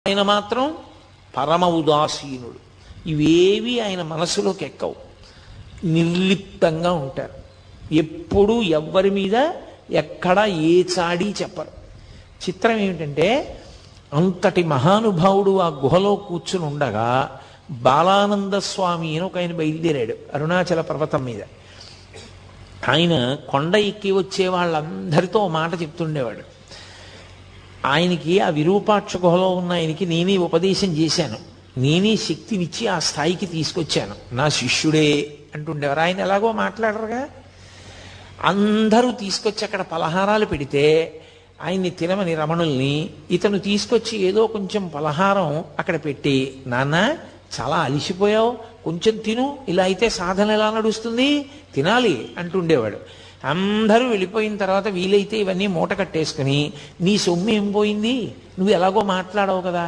ఆయన మాత్రం పరమ ఉదాసీనుడు. ఇవేవి ఆయన మనసులోకి ఎక్కవు. నిర్లిప్తంగా ఉంటారు. ఎప్పుడూ ఎవ్వరి మీద ఎక్కడ ఏ చాడీ చెప్పరు. చిత్రం ఏమిటంటే, అంతటి మహానుభావుడు ఆ గుహలో కూర్చుని ఉండగా బాలానంద స్వామి అని ఒక ఆయన బయలుదేరాడు అరుణాచల పర్వతం మీద. ఆయన కొండ ఎక్కి వచ్చే వాళ్ళందరితో మాట చెప్తుండేవాడు. ఆయనకి ఆ విరూపాక్ష గుహలో ఉన్న ఆయనకి నేనే ఉపదేశం చేశాను, నేనే శక్తినిచ్చి ఆ స్థాయికి తీసుకొచ్చాను, నా శిష్యుడే అంటుండేవారు. ఆయన ఎలాగో మాట్లాడరుగా. అందరూ తీసుకొచ్చి అక్కడ పలహారాలు పెడితే ఆయన్ని తినమని రమణుల్ని ఇతను తీసుకొచ్చి ఏదో కొంచెం పలహారం అక్కడ పెట్టి, నాన్న చాలా అలిసిపోయావు, కొంచెం తిను, ఇలా అయితే సాధన ఎలా నడుస్తుంది, తినాలి అంటుండేవాడు. అందరూ వెళ్ళిపోయిన తర్వాత వీలైతే ఇవన్నీ మూట కట్టేసుకుని, నీ సొమ్ము ఏం పోయింది, నువ్వు ఎలాగో మాట్లాడవు కదా,